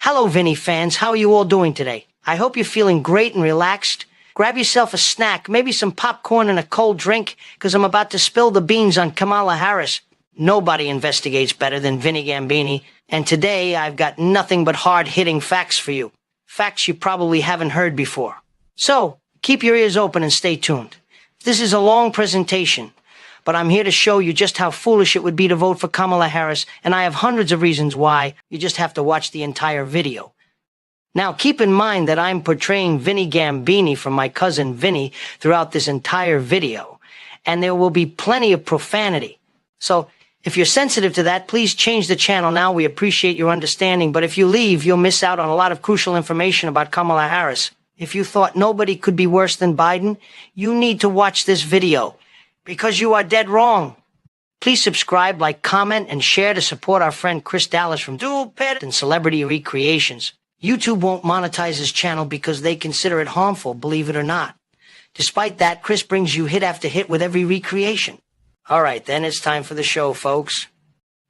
Hello, Vinny fans. How are you all doing today? I hope you're feeling great and relaxed. Grab yourself a snack, maybe some popcorn and a cold drink, because I'm about to spill the beans on Kamala Harris. Nobody investigates better than Vinny Gambini, and today I've got nothing but hard-hitting facts for you. Facts you probably haven't heard before. So, keep your ears open and stay tuned. This is a long presentation, but I'm here to show you just how foolish it would be to vote for Kamala Harris, and I have hundreds of reasons why. You just have to watch the entire video. Now, keep in mind that I'm portraying Vinny Gambini from my cousin Vinny throughout this entire video, and there will be plenty of profanity. So, if you're sensitive to that, please change the channel now. We appreciate your understanding, but if you leave, you'll miss out on a lot of crucial information about Kamala Harris. If you thought nobody could be worse than Biden, you need to watch this video, because you are dead wrong. Please subscribe, like, comment, and share to support our friend Chris Dallas from Dual Pet and Celebrity Recreations. YouTube won't monetize his channel because they consider it harmful, believe it or not. Despite that, Chris brings you hit after hit with every recreation. All right, then it's time for the show, folks.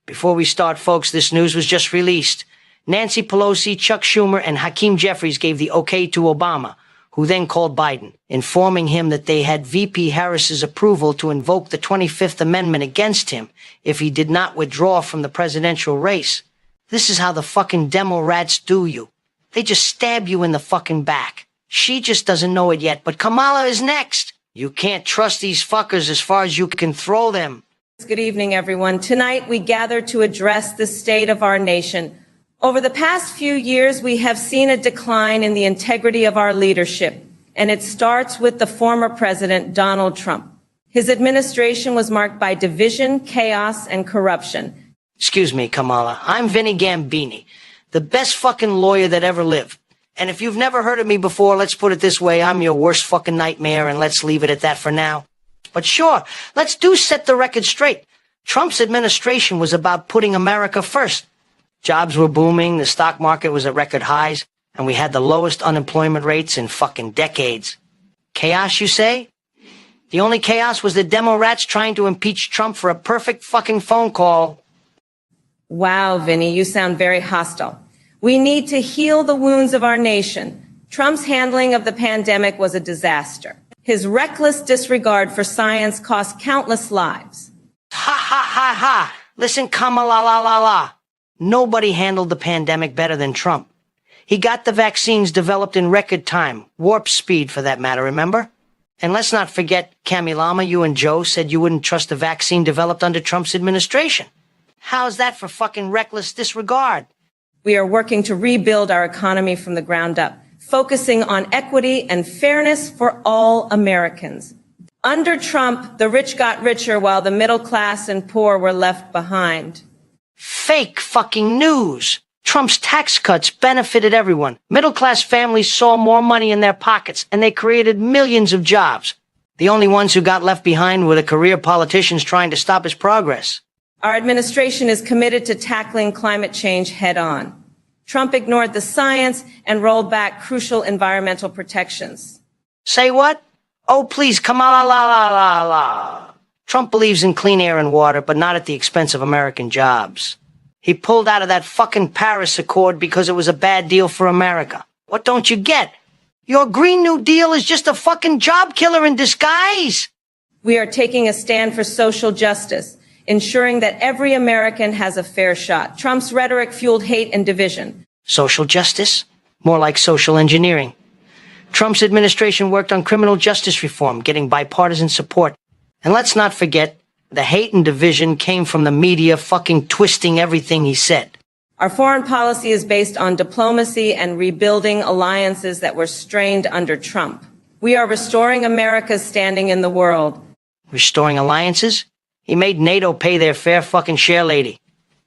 Before we start, folks, this news was just released. Nancy Pelosi, Chuck Schumer, and Hakeem Jeffries gave the okay to Obama, who then called Biden, informing him that they had VP Harris's approval to invoke the 25th Amendment against him if he did not withdraw from the presidential race. This is how the fucking demo rats do you. They just stab you in the fucking back. She just doesn't know it yet, but Kamala is next. You can't trust these fuckers as far as you can throw them. Good evening, everyone. Tonight we gather to address the state of our nation. Over the past few years, we have seen a decline in the integrity of our leadership, and it starts with the former president, Donald Trump. His administration was marked by division, chaos, and corruption. Excuse me, Kamala. I'm Vinny Gambini, the best fucking lawyer that ever lived. And if you've never heard of me before, let's put it this way, I'm your worst fucking nightmare, and let's leave it at that for now. But sure, let's set the record straight. Trump's administration was about putting America first. Jobs were booming, the stock market was at record highs, and we had the lowest unemployment rates in fucking decades. Chaos, you say? The only chaos was the demo rats trying to impeach Trump for a perfect fucking phone call. Wow, Vinny, you sound very hostile. We need to heal the wounds of our nation. Trump's handling of the pandemic was a disaster. His reckless disregard for science cost countless lives. Ha ha ha ha! Listen, Kamala la la la. Nobody handled the pandemic better than Trump. He got the vaccines developed in record time, warp speed for that matter, remember? And let's not forget, Kamala, you and Joe said you wouldn't trust the vaccine developed under Trump's administration. How's that for fucking reckless disregard? We are working to rebuild our economy from the ground up, focusing on equity and fairness for all Americans. Under Trump, the rich got richer while the middle class and poor were left behind. Fake fucking news. Trump's tax cuts benefited everyone. Middle-class families saw more money in their pockets, and they created millions of jobs. The only ones who got left behind were the career politicians trying to stop his progress. Our administration is committed to tackling climate change head-on. Trump ignored the science and rolled back crucial environmental protections. Say what? Oh, please, Kamala la la la la. Trump believes in clean air and water, but not at the expense of American jobs. He pulled out of that fucking Paris Accord because it was a bad deal for America. What don't you get? Your Green New Deal is just a fucking job killer in disguise. We are taking a stand for social justice, ensuring that every American has a fair shot. Trump's rhetoric fueled hate and division. Social justice? More like social engineering. Trump's administration worked on criminal justice reform, getting bipartisan support. And let's not forget, the hate and division came from the media fucking twisting everything he said. Our foreign policy is based on diplomacy and rebuilding alliances that were strained under Trump. We are restoring America's standing in the world. Restoring alliances? He made NATO pay their fair fucking share, lady.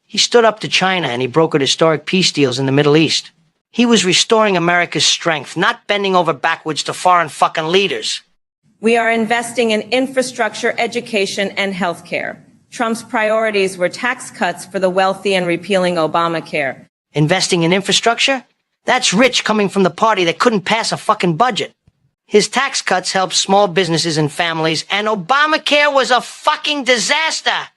He stood up to China and he brokered historic peace deals in the Middle East. He was restoring America's strength, not bending over backwards to foreign fucking leaders. We are investing in infrastructure, education, and health care. Trump's priorities were tax cuts for the wealthy and repealing Obamacare. Investing in infrastructure? That's rich coming from the party that couldn't pass a fucking budget. His tax cuts helped small businesses and families, and Obamacare was a fucking disaster.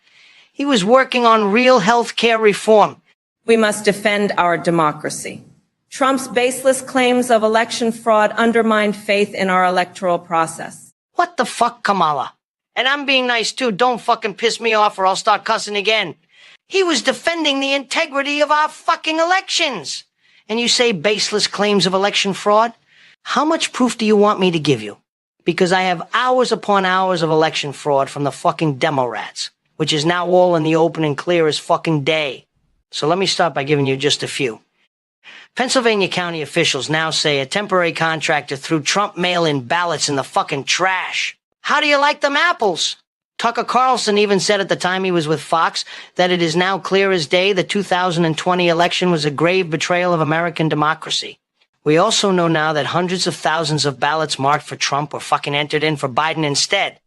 He was working on real health care reform. We must defend our democracy. Trump's baseless claims of election fraud undermined faith in our electoral process. What the fuck, Kamala? And I'm being nice too. Don't fucking piss me off or I'll start cussing again. He was defending the integrity of our fucking elections. And you say baseless claims of election fraud? How much proof do you want me to give you? Because I have hours upon hours of election fraud from the fucking demo rats, which is now all in the open and clear as fucking day. So let me start by giving you just a few. Pennsylvania County officials now say a temporary contractor threw Trump mail-in ballots in the fucking trash. How do you like them apples? Tucker Carlson even said at the time he was with Fox that it is now clear as day the 2020 election was a grave betrayal of American democracy. We also know now that hundreds of thousands of ballots marked for Trump were fucking entered in for Biden instead.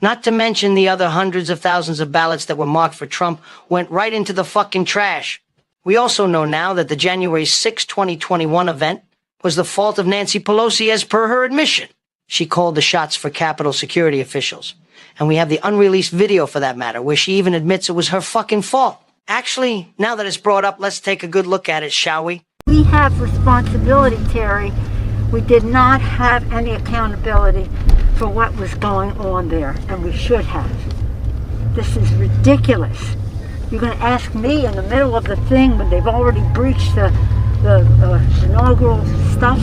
Not to mention the other hundreds of thousands of ballots that were marked for Trump went right into the fucking trash. We also know now that the January 6, 2021 event was the fault of Nancy Pelosi as per her admission. She called the shots for Capitol security officials. And we have the unreleased video for that matter, where she even admits it was her fucking fault. Actually, now that it's brought up, let's take a good look at it, shall we? We have responsibility, Terry. We did not have any accountability for what was going on there, and we should have. This is ridiculous. You're going to ask me in the middle of the thing when they've already breached the inaugural stuff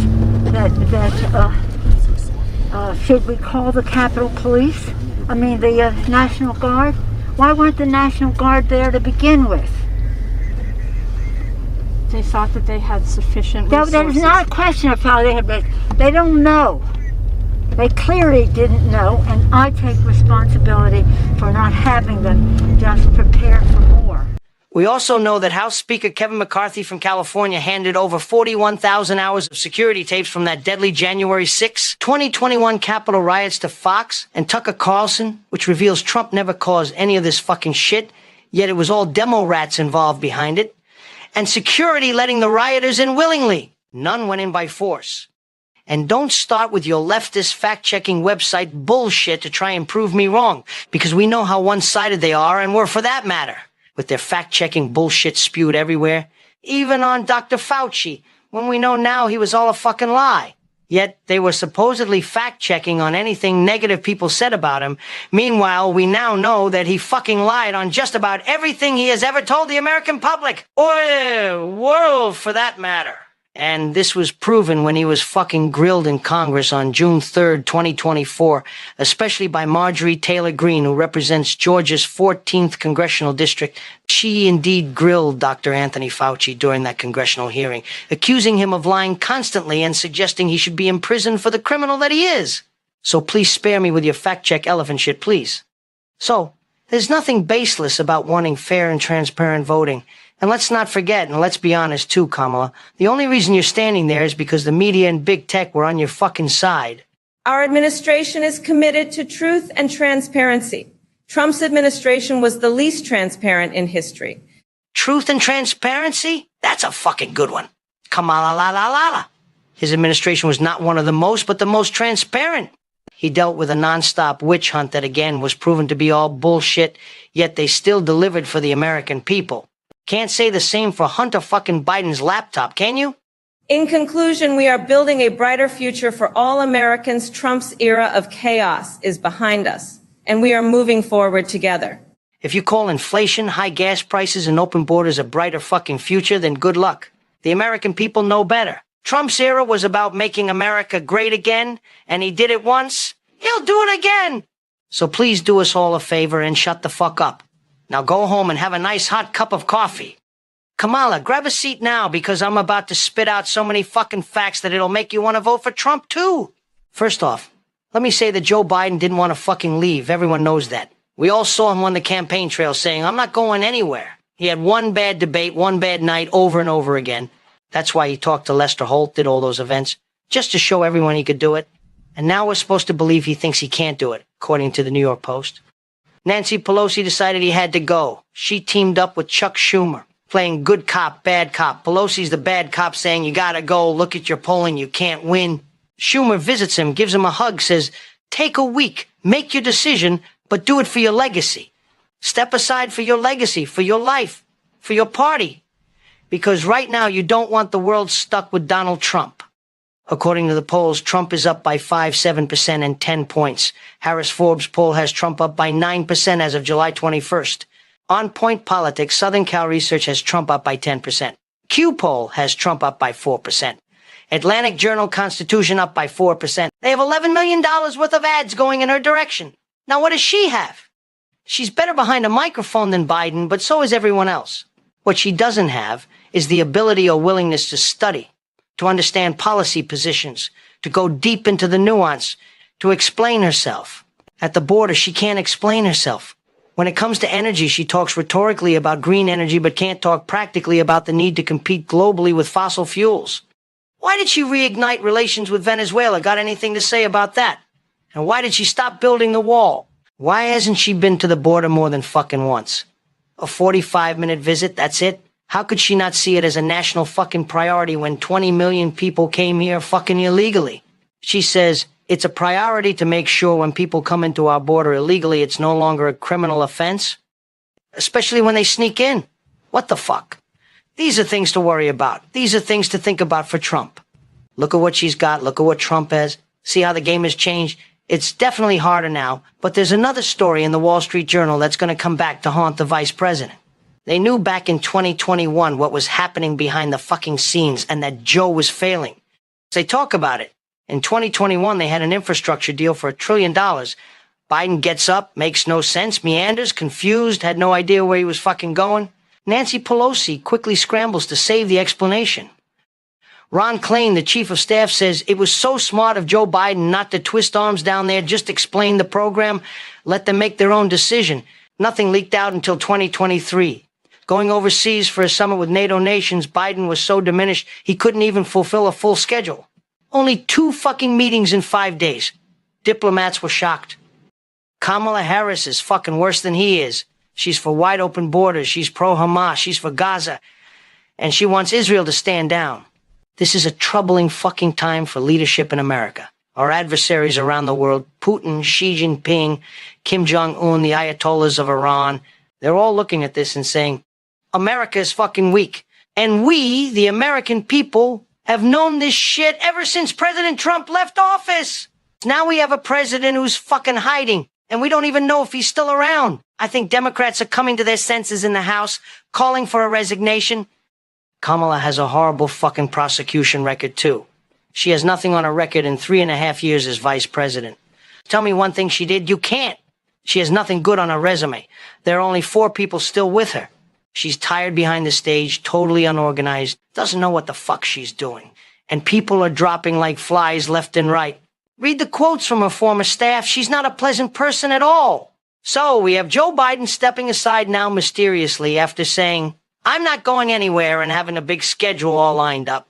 should we call the Capitol Police? The National Guard? Why weren't the National Guard there to begin with? They thought that they had sufficient resources. That is not a question of how they had been. They don't know. They clearly didn't know, and I take responsibility for not having them just prepare for more. We also know that House Speaker Kevin McCarthy from California handed over 41,000 hours of security tapes from that deadly January 6, 2021 Capitol riots to Fox and Tucker Carlson, which reveals Trump never caused any of this fucking shit, yet it was all demo rats involved behind it. And security letting the rioters in willingly. None went in by force. And don't start with your leftist fact-checking website bullshit to try and prove me wrong, because we know how one-sided they are and were for that matter, with their fact-checking bullshit spewed everywhere, even on Dr. Fauci, when we know now he was all a fucking lie. Yet they were supposedly fact-checking on anything negative people said about him. Meanwhile, we now know that he fucking lied on just about everything he has ever told the American public, or world for that matter. And this was proven when he was fucking grilled in Congress on June 3rd, 2024, especially by Marjorie Taylor Greene, who represents Georgia's 14th congressional district. She indeed grilled Dr. Anthony Fauci during that congressional hearing, accusing him of lying constantly and suggesting he should be imprisoned for the criminal that he is. So please spare me with your fact-check elephant shit, please. So, there's nothing baseless about wanting fair and transparent voting. And let's not forget, and let's be honest too, Kamala, the only reason you're standing there is because the media and big tech were on your fucking side. Our administration is committed to truth and transparency. Trump's administration was the least transparent in history. Truth and transparency? That's a fucking good one. Kamala la la la la. His administration was not one of the most, but the most transparent. He dealt with a nonstop witch hunt that again was proven to be all bullshit, yet they still delivered for the American people. Can't say the same for Hunter fucking Biden's laptop, can you? In conclusion, we are building a brighter future for all Americans. Trump's era of chaos is behind us, and we are moving forward together. If you call inflation, high gas prices, and open borders a brighter fucking future, then good luck. The American people know better. Trump's era was about making America great again, and he did it once. He'll do it again. So please do us all a favor and shut the fuck up. Now go home and have a nice hot cup of coffee. Kamala, grab a seat now because I'm about to spit out so many fucking facts that it'll make you want to vote for Trump too. First off, let me say that Joe Biden didn't want to fucking leave. Everyone knows that. We all saw him on the campaign trail saying, I'm not going anywhere. He had one bad debate, one bad night over and over again. That's why he talked to Lester Holt, did all those events, just to show everyone he could do it. And now we're supposed to believe he thinks he can't do it, according to the New York Post. Nancy Pelosi decided he had to go. She teamed up with Chuck Schumer, playing good cop, bad cop. Pelosi's the bad cop saying, you gotta go, look at your polling, you can't win. Schumer visits him, gives him a hug, says, take a week, make your decision, but do it for your legacy. Step aside for your legacy, for your life, for your party. Because right now you don't want the world stuck with Donald Trump. According to the polls, Trump is up by 7% and 10 points. Harris Forbes poll has Trump up by 9% as of July 21st. On Point Politics, Southern Cal Research has Trump up by 10%. Q poll has Trump up by 4%. Atlantic Journal Constitution up by 4%. They have $11 million worth of ads going in her direction. Now what does she have? She's better behind a microphone than Biden, but so is everyone else. What she doesn't have is the ability or willingness to study, to understand policy positions, to go deep into the nuance, to explain herself. At the border, she can't explain herself. When it comes to energy, she talks rhetorically about green energy but can't talk practically about the need to compete globally with fossil fuels. Why did she reignite relations with Venezuela? Got anything to say about that? And why did she stop building the wall? Why hasn't she been to the border more than fucking once? A 45-minute visit, that's it? How could she not see it as a national fucking priority when 20 million people came here fucking illegally? She says it's a priority to make sure when people come into our border illegally, it's no longer a criminal offense. Especially when they sneak in. What the fuck? These are things to worry about. These are things to think about for Trump. Look at what she's got. Look at what Trump has. See how the game has changed? It's definitely harder now, but there's another story in the Wall Street Journal that's going to come back to haunt the vice president. They knew back in 2021 what was happening behind the fucking scenes and that Joe was failing. They talk about it. In 2021, they had an infrastructure deal for $1 trillion. Biden gets up, makes no sense, meanders, confused, had no idea where he was fucking going. Nancy Pelosi quickly scrambles to save the explanation. Ron Klain, the chief of staff, says it was so smart of Joe Biden not to twist arms down there, just explain the program, let them make their own decision. Nothing leaked out until 2023. Going overseas for a summit with NATO nations, Biden was so diminished he couldn't even fulfill a full schedule. Only 2 fucking meetings in 5 days. Diplomats were shocked. Kamala Harris is fucking worse than he is. She's for wide open borders. She's pro-Hamas. She's for Gaza. And she wants Israel to stand down. This is a troubling fucking time for leadership in America. Our adversaries around the world, Putin, Xi Jinping, Kim Jong-un, the Ayatollahs of Iran, they're all looking at this and saying, America is fucking weak. And we, the American people, have known this shit ever since President Trump left office. Now we have a president who's fucking hiding, and we don't even know if he's still around. I think Democrats are coming to their senses in the House, calling for a resignation. Kamala has a horrible fucking prosecution record, too. She has nothing on her record in 3.5 years as vice president. Tell me one thing she did. You can't. She has nothing good on her resume. There are only 4 people still with her. She's tired behind the stage, totally unorganized, doesn't know what the fuck she's doing. And people are dropping like flies left and right. Read the quotes from her former staff. She's not a pleasant person at all. So we have Joe Biden stepping aside now mysteriously after saying, I'm not going anywhere, and having a big schedule all lined up.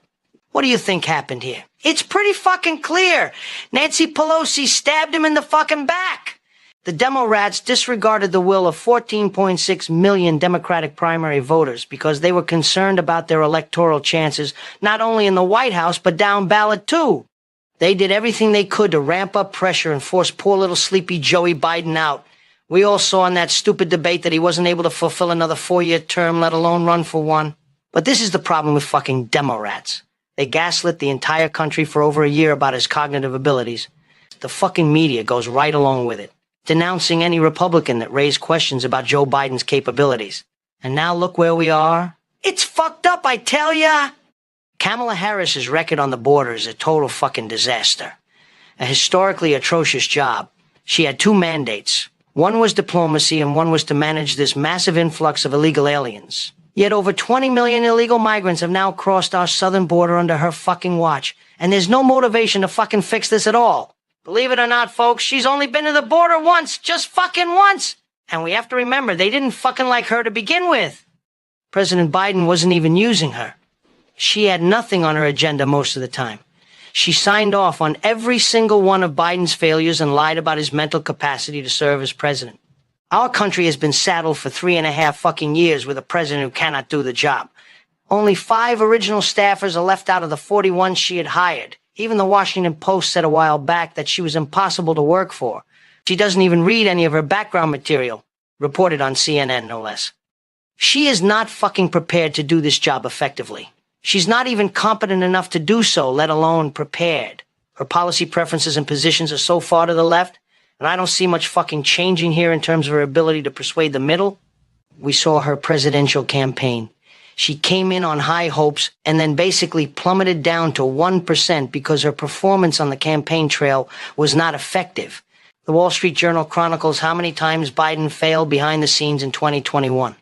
What do you think happened here? It's pretty fucking clear. Nancy Pelosi stabbed him in the fucking back. The Demo-rats disregarded the will of 14.6 million Democratic primary voters because they were concerned about their electoral chances, not only in the White House, but down ballot too. They did everything they could to ramp up pressure and force poor little sleepy Joey Biden out. We all saw in that stupid debate that he wasn't able to fulfill another 4-year term, let alone run for one. But this is the problem with fucking Demo-rats. They gaslit the entire country for over a year about his cognitive abilities. The fucking media goes right along with it, denouncing any Republican that raised questions about Joe Biden's capabilities. And now look where we are. It's fucked up, I tell ya! Kamala Harris's record on the border is a total fucking disaster. A historically atrocious job. She had 2 mandates. One was diplomacy and one was to manage this massive influx of illegal aliens. Yet over 20 million illegal migrants have now crossed our southern border under her fucking watch. And there's no motivation to fucking fix this at all. Believe it or not, folks, she's only been to the border once, just fucking once. And we have to remember, they didn't fucking like her to begin with. President Biden wasn't even using her. She had nothing on her agenda most of the time. She signed off on every single one of Biden's failures and lied about his mental capacity to serve as president. Our country has been saddled for 3.5 fucking years with a president who cannot do the job. Only 5 original staffers are left out of the 41 she had hired. Even the Washington Post said a while back that she was impossible to work for. She doesn't even read any of her background material, reported on CNN, no less. She is not fucking prepared to do this job effectively. She's not even competent enough to do so, let alone prepared. Her policy preferences and positions are so far to the left, and I don't see much fucking changing here in terms of her ability to persuade the middle. We saw her presidential campaign. She came in on high hopes and then basically plummeted down to 1% because her performance on the campaign trail was not effective. The Wall Street Journal chronicles how many times Biden failed behind the scenes in 2021.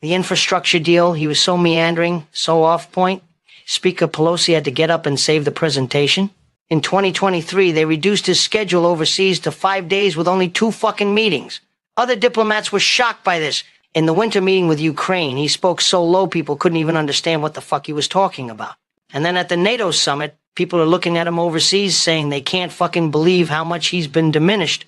The infrastructure deal, he was so meandering, so off point. Speaker Pelosi had to get up and save the presentation. In 2023, they reduced his schedule overseas to 5 days with only 2 fucking meetings. Other diplomats were shocked by this. In the winter meeting with Ukraine, he spoke so low people couldn't even understand what the fuck he was talking about. And then at the NATO summit, people are looking at him overseas saying they can't fucking believe how much he's been diminished.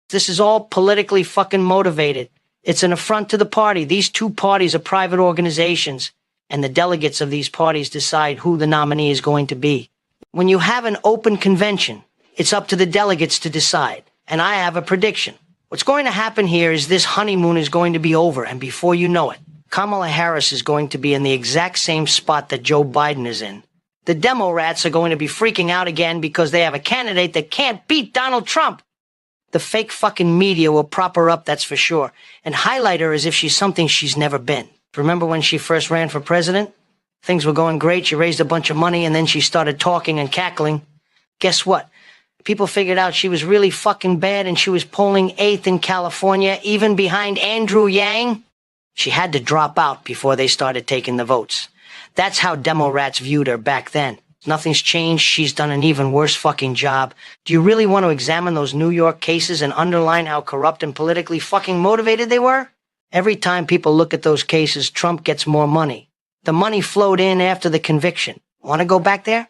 This is all politically fucking motivated. It's an affront to the party. These 2 parties are private organizations, and the delegates of these parties decide who the nominee is going to be. When you have an open convention, it's up to the delegates to decide. And I have a prediction. What's going to happen here is this honeymoon is going to be over, and before you know it, Kamala Harris is going to be in the exact same spot that Joe Biden is in. The demo rats are going to be freaking out again because they have a candidate that can't beat Donald Trump. The fake fucking media will prop her up, that's for sure, and highlight her as if she's something she's never been. Remember when she first ran for president? Things were going great, she raised a bunch of money, and then she started talking and cackling. Guess what? People figured out she was really fucking bad and she was polling 8th in California, even behind Andrew Yang. She had to drop out before they started taking the votes. That's how demo rats viewed her back then. Nothing's changed. She's done an even worse fucking job. Do you really want to examine those New York cases and underline how corrupt and politically fucking motivated they were? Every time people look at those cases, Trump gets more money. The money flowed in after the conviction. Want to go back there?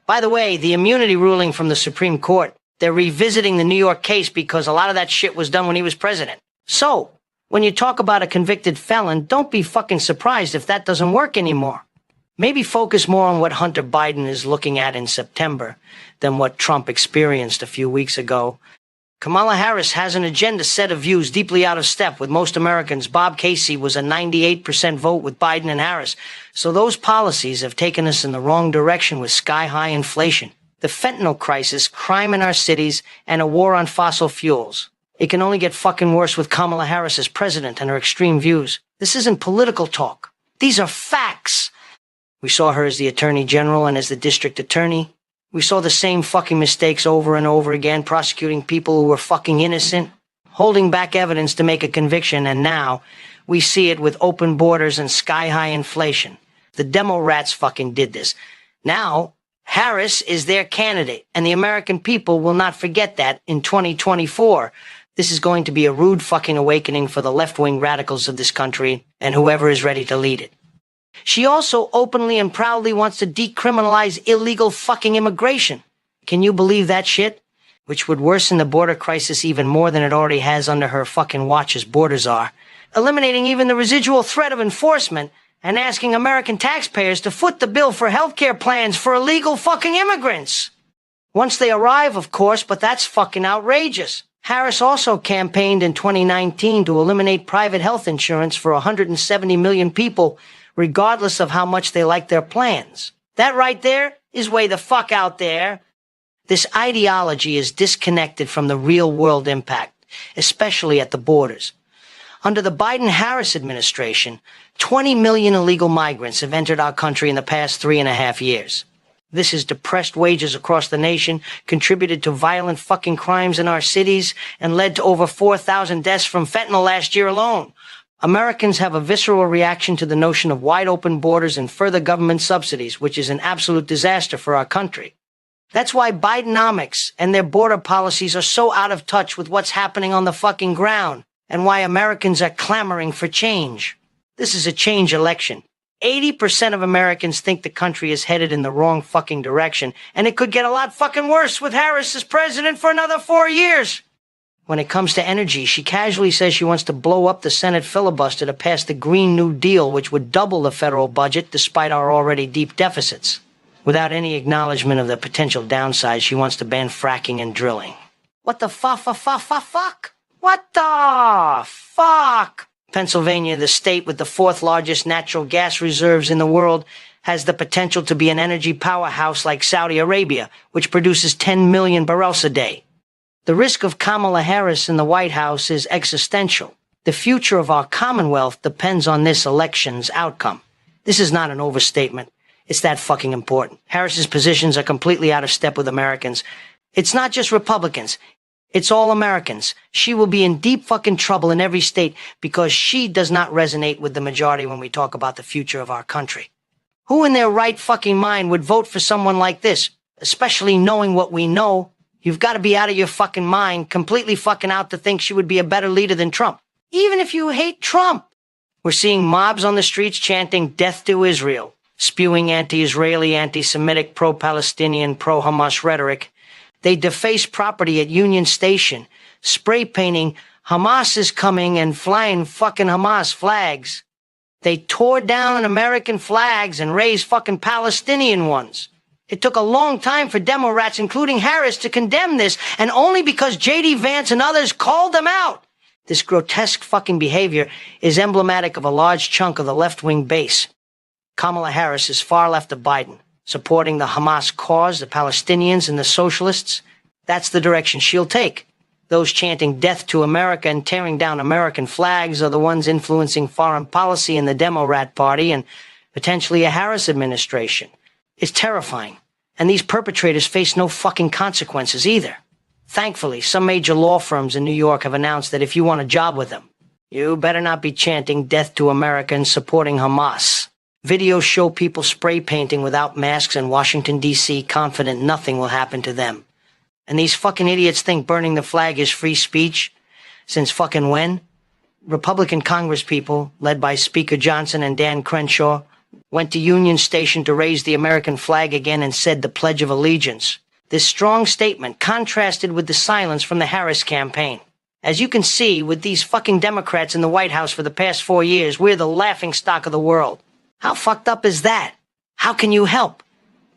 By the way, the immunity ruling from the Supreme Court, they're revisiting the New York case because a lot of that shit was done when he was president. So, when you talk about a convicted felon, don't be fucking surprised if that doesn't work anymore. Maybe focus more on what Hunter Biden is looking at in September than what Trump experienced a few weeks ago. Kamala Harris has an agenda set of views deeply out of step with most Americans. Bob Casey was a 98% vote with Biden and Harris. So those policies have taken us in the wrong direction with sky-high inflation, the fentanyl crisis, crime in our cities, and a war on fossil fuels. It can only get fucking worse with Kamala Harris as president and her extreme views. This isn't political talk. These are facts. We saw her as the attorney general and as the district attorney. We saw the same fucking mistakes over and over again, prosecuting people who were fucking innocent, holding back evidence to make a conviction, and now we see it with open borders and sky-high inflation. The demo rats fucking did this. Now, Harris is their candidate, and the American people will not forget that in 2024. This is going to be a rude fucking awakening for the left-wing radicals of this country and whoever is ready to lead it. She also openly and proudly wants to decriminalize illegal fucking immigration. Can you believe that shit? Which would worsen the border crisis even more than it already has under her fucking watch as borders are. Eliminating even the residual threat of enforcement and asking American taxpayers to foot the bill for healthcare plans for illegal fucking immigrants. Once they arrive, of course, but that's fucking outrageous. Harris also campaigned in 2019 to eliminate private health insurance for 170 million people regardless of how much they like their plans. That right there is way the fuck out there. This ideology is disconnected from the real-world impact, especially at the borders. Under the Biden-Harris administration, 20 million illegal migrants have entered our country in the past 3.5 years. This has depressed wages across the nation, contributed to violent fucking crimes in our cities, and led to over 4,000 deaths from fentanyl last year alone. Americans have a visceral reaction to the notion of wide-open borders and further government subsidies, which is an absolute disaster for our country. That's why Bidenomics and their border policies are so out of touch with what's happening on the fucking ground, and why Americans are clamoring for change. This is a change election. 80% of Americans think the country is headed in the wrong fucking direction, and it could get a lot fucking worse with Harris as president for another 4 years. When it comes to energy, she casually says she wants to blow up the Senate filibuster to pass the Green New Deal, which would double the federal budget despite our already deep deficits. Without any acknowledgement of the potential downsides, she wants to ban fracking and drilling. What the fuck? What the fuck? Pennsylvania, the state with the fourth largest natural gas reserves in the world, has the potential to be an energy powerhouse like Saudi Arabia, which produces 10 million barrels a day. The risk of Kamala Harris in the White House is existential. The future of our Commonwealth depends on this election's outcome. This is not an overstatement. It's that fucking important. Harris's positions are completely out of step with Americans. It's not just Republicans. It's all Americans. She will be in deep fucking trouble in every state because she does not resonate with the majority when we talk about the future of our country. Who in their right fucking mind would vote for someone like this? Especially knowing what we know. You've got to be out of your fucking mind, completely fucking out to think she would be a better leader than Trump. Even if you hate Trump. We're seeing mobs on the streets chanting death to Israel, spewing anti-Israeli, anti-Semitic, pro-Palestinian, pro-Hamas rhetoric. They deface property at Union Station, spray painting Hamas is coming and flying fucking Hamas flags. They tore down American flags and raised fucking Palestinian ones. It took a long time for Democrats, including Harris, to condemn this, and only because J.D. Vance and others called them out. This grotesque fucking behavior is emblematic of a large chunk of the left-wing base. Kamala Harris is far left of Biden, supporting the Hamas cause, the Palestinians, and the socialists. That's the direction she'll take. Those chanting death to America and tearing down American flags are the ones influencing foreign policy in the Democrat Party and potentially a Harris administration. It's terrifying, and these perpetrators face no fucking consequences either. Thankfully, some major law firms in New York have announced that if you want a job with them, you better not be chanting death to America and supporting Hamas. Videos show people spray painting without masks in Washington, D.C., confident nothing will happen to them. And these fucking idiots think burning the flag is free speech? Since fucking when? Republican congresspeople, led by Speaker Johnson and Dan Crenshaw, went to Union Station to raise the American flag again and said the Pledge of Allegiance. This strong statement contrasted with the silence from the Harris campaign. As you can see, with these fucking Democrats in the White House for the past 4 years, we're the laughingstock of the world. How fucked up is that? How can you help?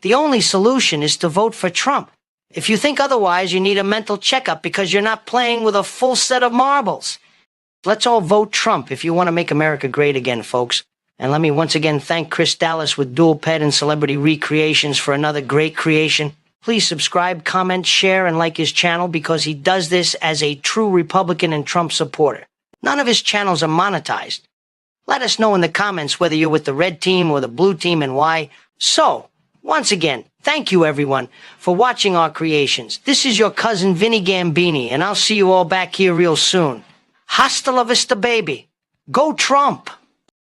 The only solution is to vote for Trump. If you think otherwise, you need a mental checkup because you're not playing with a full set of marbles. Let's all vote Trump if you want to make America great again, folks. And let me once again thank Chris Dallas with Dual Pet and Celebrity Recreations for another great creation. Please subscribe, comment, share, and like his channel because he does this as a true Republican and Trump supporter. None of his channels are monetized. Let us know in the comments whether you're with the red team or the blue team and why. So, once again, thank you everyone for watching our creations. This is your cousin Vinny Gambini, and I'll see you all back here real soon. Hasta la vista, baby. Go Trump!